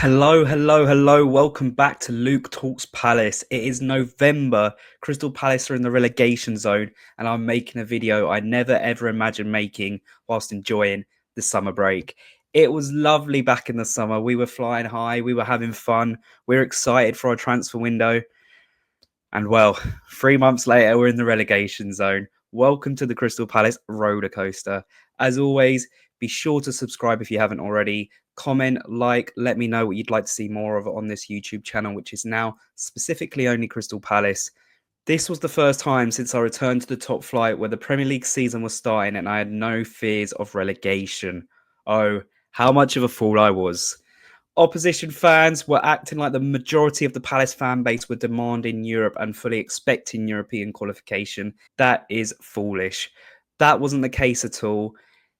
Hello. Welcome back to Luke Talks Palace. It is November. Crystal Palace are in the relegation zone, and I'm making a video I never ever imagined making whilst enjoying the summer break. It was lovely back in the summer. We were flying high, we were having fun, we were excited for our transfer window. And well, 3 months later, we're in the relegation zone. Welcome to the Crystal Palace roller coaster. As always, be sure to subscribe if you haven't already. Comment, like, let me know what you'd like to see more of on this YouTube channel, which is now specifically only Crystal Palace. This was the first time since I returned to the top flight where the Premier League season was starting and I had no fears of relegation. Oh, how much of a fool I was. Opposition fans were acting like the majority of the Palace fan base were demanding Europe and fully expecting European qualification. That is foolish. That wasn't the case at all,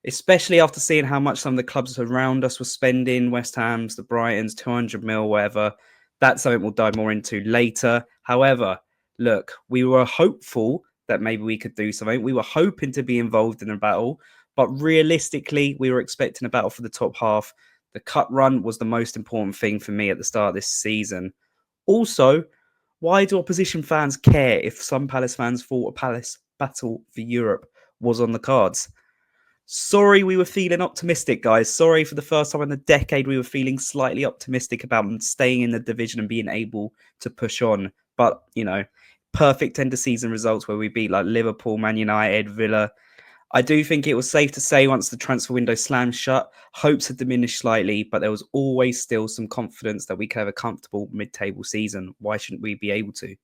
especially after seeing how much some of the clubs around us were spending. West Ham's, the Brightons, 200 mil, whatever. That's something we'll dive more into later. However, look, we were hopeful that maybe we could do something. We were hoping to be involved in a battle, but realistically, we were expecting a battle for the top half. The cut run was the most important thing for me at the start of this season. Also, why do opposition fans care if some Palace fans thought a Palace battle for Europe was on the cards? Sorry, we were feeling optimistic, guys. Sorry, for the first time in a decade, we were feeling slightly optimistic about staying in the division and being able to push on. But, perfect end of season results where we beat like Liverpool, Man United, Villa. I do think it was safe to say once the transfer window slammed shut, hopes had diminished slightly, but there was always still some confidence that we could have a comfortable mid-table season. Why shouldn't we be able to?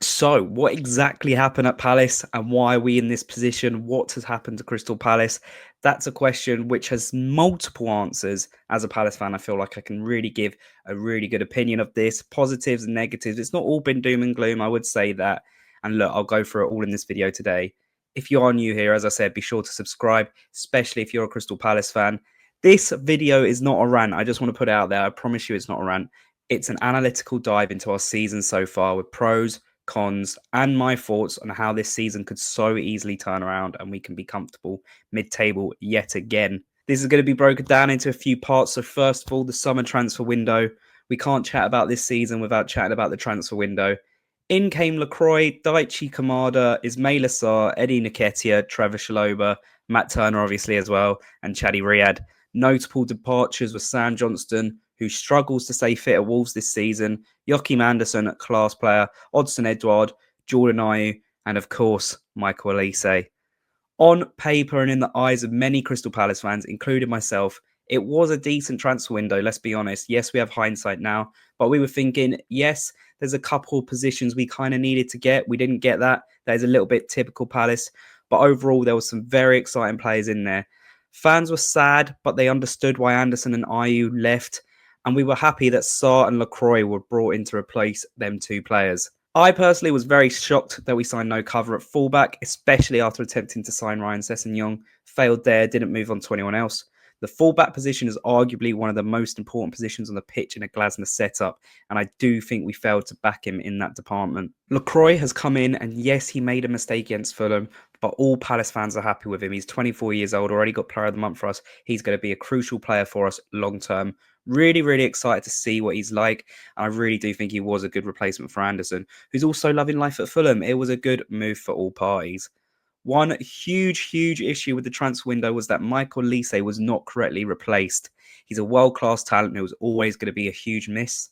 So, what exactly happened at Palace and why are we in this position? What has happened to Crystal Palace? That's a question which has multiple answers. As a Palace fan, I feel like I can really give a really good opinion of this, positives and negatives. It's not all been doom and gloom, I would say that. And look, I'll go through it all in this video today. If you are new here, as I said, be sure to subscribe, especially if you're a Crystal Palace fan. This video is not a rant. I just want to put it out there. I promise you it's not a rant. It's an analytical dive into our season so far with pros, cons, and my thoughts on how this season could so easily turn around and we can be comfortable mid-table yet again. This is going to be broken down into a few parts. So first of all, the summer transfer window. We can't chat about this season without chatting about the transfer window. In came Lacroix, Daichi Kamada, Ismail Assar, Eddie Nketiah, Trevor Chalobah, Matt Turner obviously as well, and Chaddy Riyad. Notable departures were Sam Johnston, who struggles to stay fit at Wolves this season, Joachim Anderson, a class player, Odsonne Edouard, Jordan Ayew, and of course, Michael Olise. On paper and in the eyes of many Crystal Palace fans, including myself, it was a decent transfer window, let's be honest. Yes, we have hindsight now, but we were thinking, yes, there's a couple of positions we kind of needed to get. We didn't get that. That is a little bit typical Palace, but overall, there was some very exciting players in there. Fans were sad, but they understood why Anderson and Ayew left, and we were happy that Sarr and Lacroix were brought in to replace them two players. I personally was very shocked that we signed no cover at fullback, especially after attempting to sign Ryan Sessegnon. Failed there, didn't move on to anyone else. The fullback position is arguably one of the most important positions on the pitch in a Glasner setup, and I do think we failed to back him in that department. Lacroix has come in, and yes, he made a mistake against Fulham, but all Palace fans are happy with him. He's 24 years old, already got Player of the Month for us. He's going to be a crucial player for us long term. Really excited to see what he's like. And I really do think he was a good replacement for Anderson, who's also loving life at Fulham. It was a good move for all parties. One huge issue with the transfer window was that Michael Olise was not correctly replaced. He's a world-class talent who was always going to be a huge miss.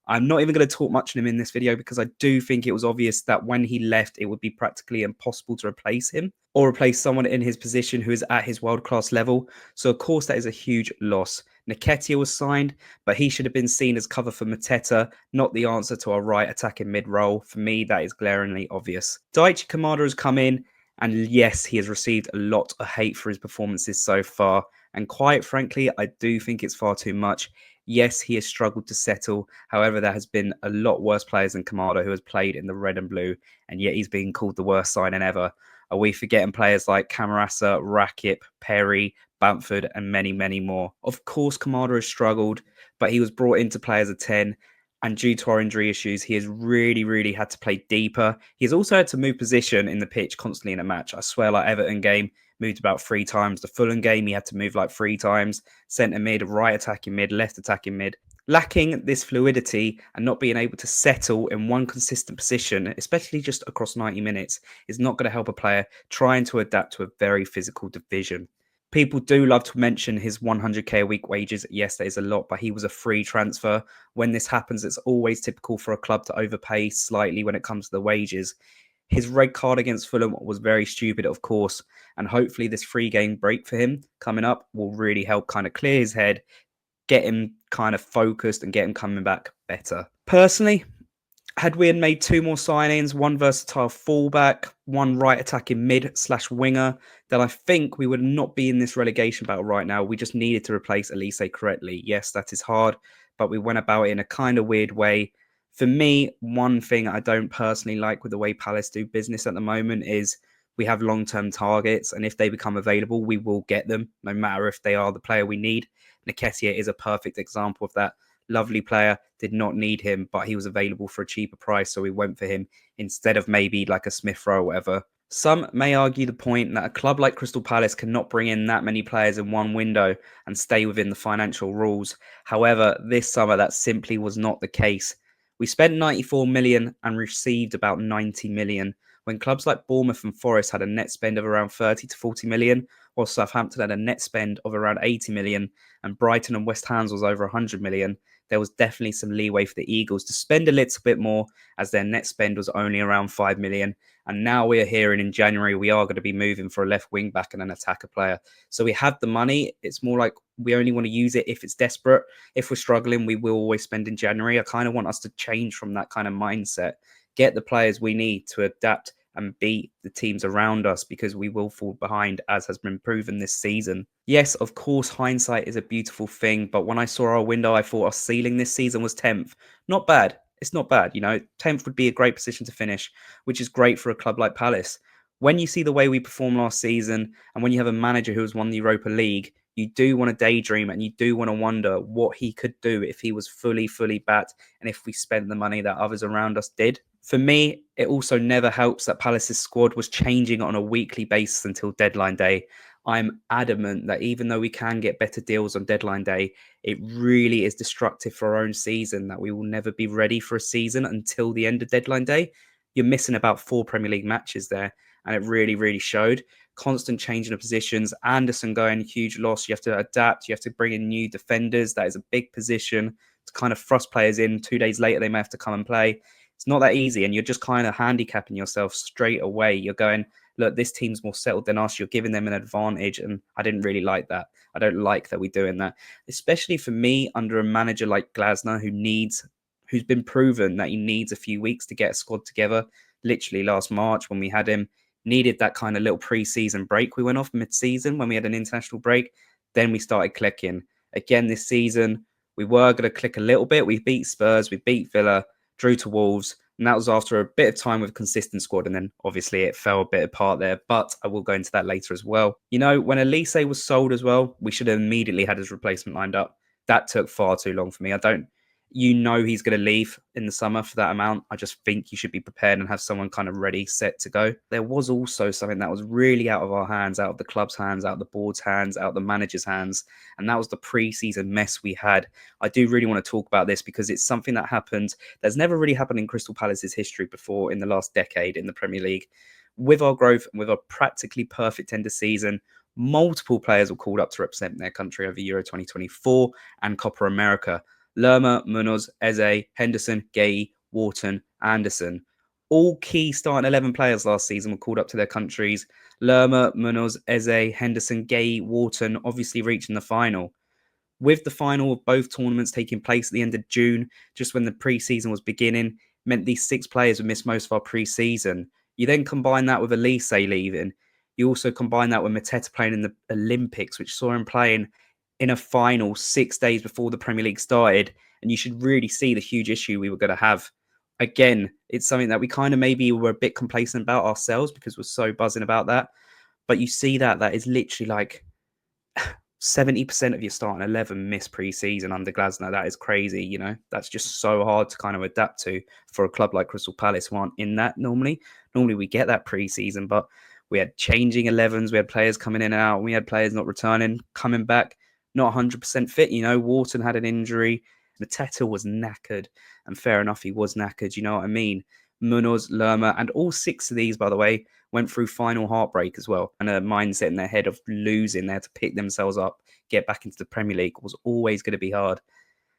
I'm not even going to talk much on him in this video because I do think it was obvious that when he left, it would be practically impossible to replace him or replace someone in his position who is at his world-class level. So, of course, that is a huge loss. Nketiah was signed, but he should have been seen as cover for Mateta, not the answer to our right attacking mid-role. For me, that is glaringly obvious. Daichi Kamada has come in, and yes, he has received a lot of hate for his performances so far. And quite frankly, I do think it's far too much. Yes, he has struggled to settle. However, there has been a lot worse players than Kamada who has played in the red and blue, and yet he's being called the worst signing ever. Are we forgetting players like Camarasa, Rakip, Perry, Bamford, and many more? Of course, Kamada has struggled, but he was brought in to play as a 10. And due to our injury issues, he has really had to play deeper. He's also had to move position in the pitch constantly in a match. I swear, like Everton game, moved about 3 times. The Fulham game, he had to move like 3 times. Centre mid, right attacking mid, left attacking mid. Lacking this fluidity and not being able to settle in one consistent position, especially just across 90 minutes, is not going to help a player trying to adapt to a very physical division. People do love to mention his 100k a week wages. Yes, that is a lot, but he was a free transfer. When this happens, it's always typical for a club to overpay slightly when it comes to the wages. His red card against Fulham was very stupid, of course, and hopefully this free game break for him coming up will really help kind of clear his head, get him kind of focused and get him coming back better. Personally, had we had made two more signings, one versatile fullback, one right attacking mid/winger, then I think we would not be in this relegation battle right now. We just needed to replace Elise correctly. Yes, that is hard, but we went about it in a kind of weird way. For me, one thing I don't personally like with the way Palace do business at the moment is we have long-term targets, and if they become available, we will get them, no matter if they are the player we need. Nketiah is a perfect example of that. Lovely player, did not need him, but he was available for a cheaper price, so we went for him instead of maybe like a Smith Rowe or whatever. Some may argue the point that a club like Crystal Palace cannot bring in that many players in one window and stay within the financial rules. However, this summer that simply was not the case. We spent 94 million and received about 90 million, when clubs like Bournemouth and Forest had a net spend of around 30 to 40 million, while Southampton had a net spend of around 80 million, and Brighton and West Ham's was over 100 million. There was definitely some leeway for the Eagles to spend a little bit more, as their net spend was only around 5 million. And now we are hearing in January we are going to be moving for a left wing back and an attacker player. So we have the money. It's more like we only want to use it if it's desperate. If we're struggling, we will always spend in January. I kind of want us to change from that kind of mindset. Get the players we need to adapt and beat the teams around us, because we will fall behind, as has been proven this season. Yes, of course, hindsight is a beautiful thing, but when I saw our window, I thought our ceiling this season was 10th. Not bad. It's not bad, 10th would be a great position to finish, which is great for a club like Palace. When you see the way we performed last season, and when you have a manager who has won the Europa League, you do want to daydream and you do want to wonder what he could do if he was fully backed and if we spent the money that others around us did. For me, it also never helps that Palace's squad was changing on a weekly basis until deadline day. I'm adamant that even though we can get better deals on deadline day, it really is destructive for our own season, that we will never be ready for a season until the end of deadline day. You're missing about 4 Premier League matches there, and it really showed. Constant changing of positions. Anderson going, huge loss. You have to adapt. You have to bring in new defenders. That is a big position to kind of thrust players in. 2 days later, they may have to come and play. It's not that easy, and you're just kind of handicapping yourself straight away. You're going, look, this team's more settled than us. You're giving them an advantage, and I didn't really like that. I don't like that we're doing that, especially for me under a manager like Glasner, who's been proven that he needs a few weeks to get a squad together. Literally last March when we had him, needed that kind of little pre-season break. We went off mid-season when we had an international break. Then we started clicking. Again this season, we were going to click a little bit. We beat Spurs, we beat Villa, drew to Wolves, and that was after a bit of time with a consistent squad. And then obviously it fell a bit apart there, but I will go into that later as well. When Elise was sold as well, we should have immediately had his replacement lined up. That took far too long for me. He's going to leave in the summer for that amount. I just think you should be prepared and have someone kind of ready, set to go. There was also something that was really out of our hands, out of the club's hands, out of the board's hands, out of the manager's hands, and that was the pre-season mess we had. I do really want to talk about this because it's something that happened that's never really happened in Crystal Palace's history before in the last decade in the Premier League. With our growth and with our practically perfect end of season, multiple players were called up to represent their country over Euro 2024 and Copa America. Lerma, Munoz, Eze, Henderson, Gay, Wharton, Anderson. All key starting 11 players last season were called up to their countries. Lerma, Munoz, Eze, Henderson, Gay, Wharton obviously reaching the final. With the final of both tournaments taking place at the end of June, just when the pre-season was beginning, meant these 6 players would miss most of our pre-season. You then combine that with Elise leaving. You also combine that with Mateta playing in the Olympics, which saw him playing in a final 6 days before the Premier League started. And you should really see the huge issue we were going to have. Again, it's something that we kind of maybe were a bit complacent about ourselves because we're so buzzing about that. But you see that is literally like 70% of your starting 11 miss pre-season under Glasner. That is crazy, That's just so hard to kind of adapt to for a club like Crystal Palace who aren't in that normally. Normally we get that pre-season, but we had changing 11s, we had players coming in and out, we had players not returning, coming back, not 100% fit. Wharton had an injury, Mateta was knackered, and fair enough, he was knackered. You know what I mean? Munoz, Lerma, and all 6 of these, by the way, went through final heartbreak as well. And a mindset in their head of losing, they had to pick themselves up, get back into the Premier League was always going to be hard.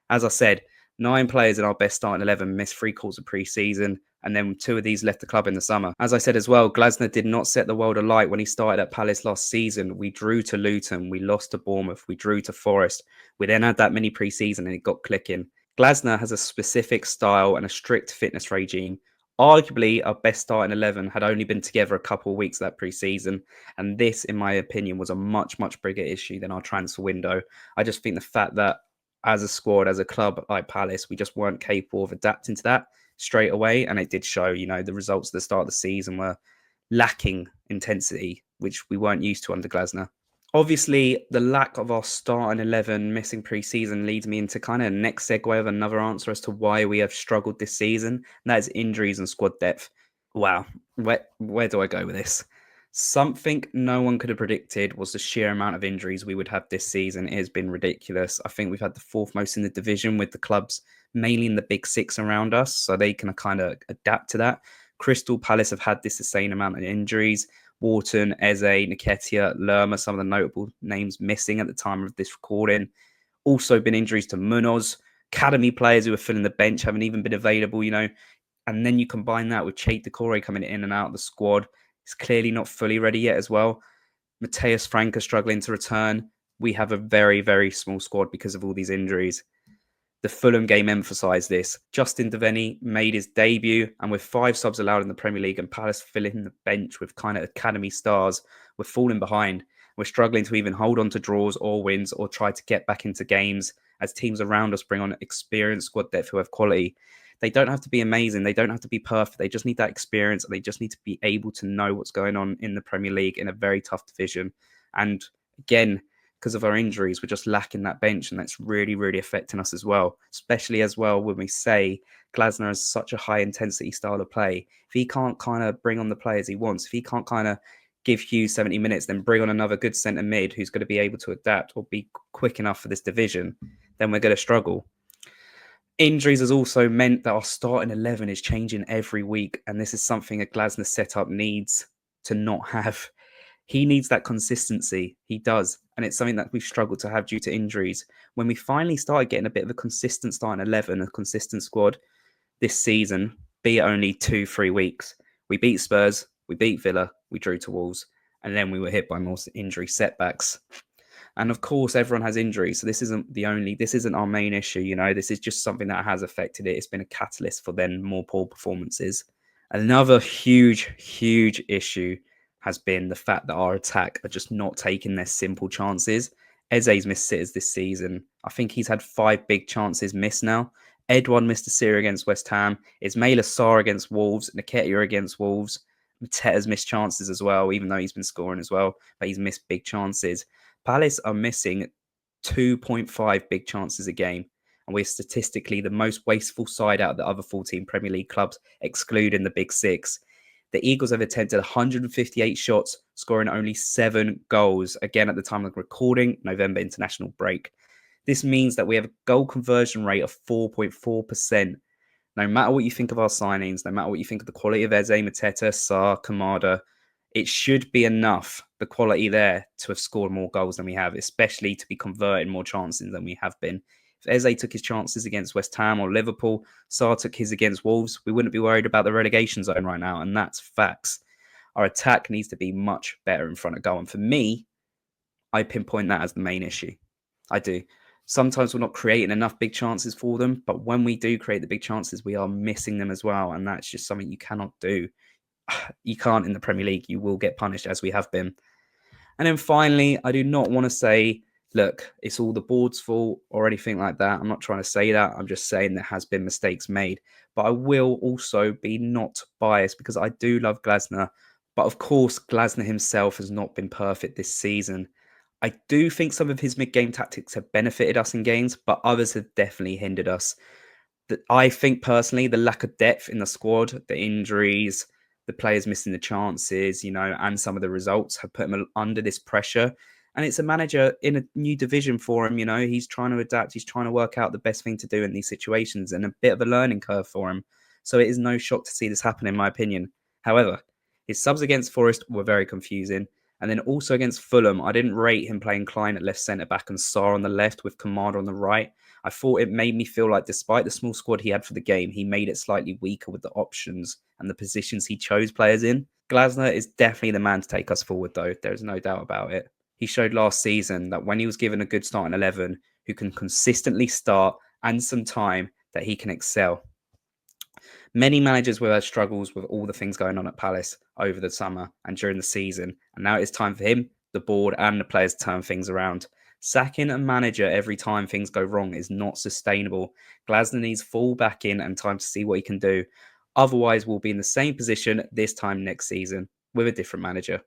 As I said, 9 players in our best starting 11 missed 3 quarters of pre-season, and then 2 of these left the club in the summer. As I said as well, Glasner did not set the world alight when he started at Palace last season. We drew to Luton, we lost to Bournemouth, we drew to Forest. We then had that mini pre-season and it got clicking. Glasner has a specific style and a strict fitness regime. Arguably, our best starting 11 had only been together a couple of weeks that pre-season, and this, in my opinion, was a much, much bigger issue than our transfer window. I just think the fact that as a squad, as a club like Palace, we just weren't capable of adapting to that straight away. And it did show, you know, the results at the start of the season were lacking intensity, which we weren't used to under Glasner. Obviously, the lack of our starting 11 missing pre-season leads me into kind of next segue of another answer as to why we have struggled this season. And that is injuries and squad depth. Wow, where do I go with this? Something no one could have predicted was the sheer amount of injuries we would have this season. It has been ridiculous. I think we've had the 4th most in the division, with the clubs mainly in the big 6 around us, so they can kind of adapt to that. Crystal Palace have had this the same amount of injuries. Wharton, Eze, Nketiah, Lerma, some of the notable names missing at the time of this recording. Also been injuries to Munoz. Academy players who are filling the bench haven't even been available, you know. And then you combine that with Chait Decore coming in and out of the squad. He's clearly not fully ready yet as well. Mateus Franca struggling to return. We have a very, very small squad because of all these injuries. The Fulham game emphasised this. Justin Devaney made his debut, and with 5 subs allowed in the Premier League and Palace filling the bench with kind of academy stars, we're falling behind. We're struggling to even hold on to draws or wins or try to get back into games as teams around us bring on experienced squad depth who have quality. They don't have to be amazing. They don't have to be perfect. They just need that experience, and they just need to be able to know what's going on in the Premier League in a very tough division. And again, because of our injuries, we're just lacking that bench, and that's really, really affecting us as well. Especially as well when we say Glasner has such a high intensity style of play. If he can't kind of bring on the players he wants, if he can't kind of give Hughes 70 minutes, then bring on another good centre mid who's going to be able to adapt or be quick enough for this division, then we're going to struggle. Injuries has also meant that our starting 11 is changing every week, and this is something a Glasner setup needs to not have. He needs that consistency. He does. And it's something that we've struggled to have due to injuries. When we finally started getting a bit of a consistent starting 11, a consistent squad this season, be it only 2-3 weeks, we beat Spurs, we beat Villa, we drew to Wolves, and then we were hit by more injury setbacks. And of course, everyone has injuries. So this isn't our main issue. You know, this is just something that has affected it. It's been a catalyst for then more poor performances. Another huge, huge issue has been the fact that our attack are just not taking their simple chances. Eze's missed sitters this season. I think he's had 5 big chances missed now. Edouard missed a series against West Ham. Ismail Assar against Wolves. Nketiah against Wolves. Mateta's missed chances as well, even though he's been scoring as well. But he's missed big chances. Palace are missing 2.5 big chances a game. And we're statistically the most wasteful side out of the other 14 Premier League clubs, excluding the big 6. The Eagles have attempted 158 shots, scoring only 7 goals. Again, at the time of recording, November international break. This means that we have a goal conversion rate of 4.4%. No matter what you think of our signings, no matter what you think of the quality of Eze, Mateta, Sarr, Kamada, it should be enough, the quality there, to have scored more goals than we have, especially to be converting more chances than we have been. If Eze took his chances against West Ham or Liverpool, Sarr took his against Wolves, we wouldn't be worried about the relegation zone right now, and that's facts. Our attack needs to be much better in front of goal, and for me, I pinpoint that as the main issue. I do. Sometimes we're not creating enough big chances for them, but when we do create the big chances, we are missing them as well, and that's just something you cannot do. You can't in the Premier League. You will get punished, as we have been. And then finally, I do not want to say, look, it's all the board's fault or anything like that. I'm not trying to say that. I'm just saying there has been mistakes made. But I will also be not biased because I do love Glasner. But of course, Glasner himself has not been perfect this season. I do think some of his mid-game tactics have benefited us in games, but others have definitely hindered us. I think personally, the lack of depth in the squad, the injuries, the players missing the chances, you know, and some of the results have put him under this pressure. And it's a manager in a new division for him. He's trying to adapt. He's trying to work out the best thing to do in these situations, and a bit of a learning curve for him. So it is no shock to see this happen, in my opinion. However, his subs against Forest were very confusing. And then also against Fulham, I didn't rate him playing Klein at left centre back and Sarr on the left with Kamada on the right. I thought it made me feel like despite the small squad he had for the game, he made it slightly weaker with the options and the positions he chose players in. Glasner is definitely the man to take us forward, though. There's no doubt about it. He showed last season that when he was given a good starting 11 who can consistently start and some time, that he can excel. Many managers will have struggles with all the things going on at Palace over the summer and during the season, and now it's time for him, the board, and the players to turn things around. Sacking a manager every time things go wrong is not sustainable. Glasner needs full back in and time to see what he can do. Otherwise, we'll be in the same position this time next season with a different manager.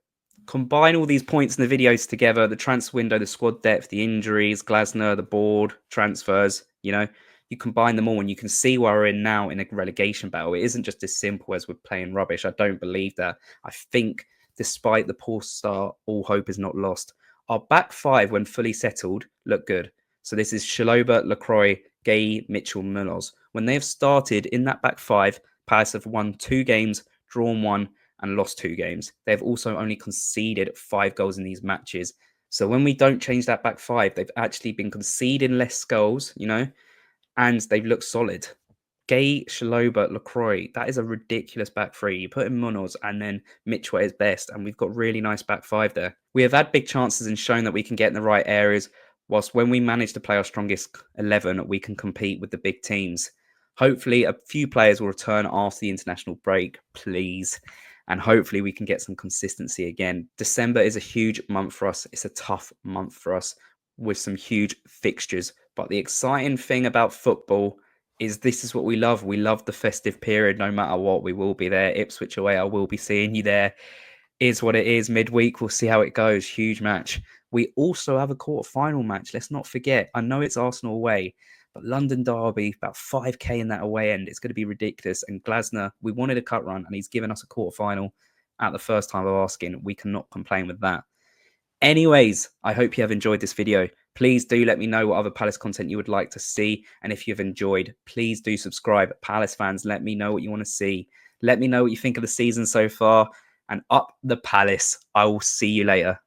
Combine all these points in the videos together, the transfer window, the squad depth, the injuries, Glasner, the board, transfers, you combine them all and you can see where we're in now in a relegation battle. It isn't just as simple as we're playing rubbish. I don't believe that. I think despite the poor start, all hope is not lost. Our back five, when fully settled, look good. So this is Shaloba, Lacroix, Gay, Mitchell, Munoz. When they have started in that back five, Palace have won 2 games, drawn 1, and lost 2 games. They've also only conceded 5 goals in these matches. So when we don't change that back five, they've actually been conceding less goals, and they've looked solid. Gay, Shaloba, Lacroix, that is a ridiculous back three. You put in Munoz and then Mitchell at his best, and we've got really nice back five there. We have had big chances and shown that we can get in the right areas, whilst when we manage to play our strongest 11, we can compete with the big teams. Hopefully, a few players will return after the international break, please. And hopefully we can get some consistency again. December is a huge month for us. It's a tough month for us with some huge fixtures. But the exciting thing about football is this is what we love. We love the festive period. No matter what, we will be there. Ipswich away, I will be seeing you there. Is what it is. Midweek, we'll see how it goes. Huge match. We also have a quarter-final match. Let's not forget. I know it's Arsenal away, but London Derby, about 5k in that away end. It's going to be ridiculous. And Glasner, we wanted a cut run, and he's given us a quarter-final at the first time of asking. We cannot complain with that. Anyways, I hope you have enjoyed this video. Please do let me know what other Palace content you would like to see. And if you've enjoyed, please do subscribe. Palace fans, let me know what you want to see. Let me know what you think of the season so far. And up the Palace. I will see you later.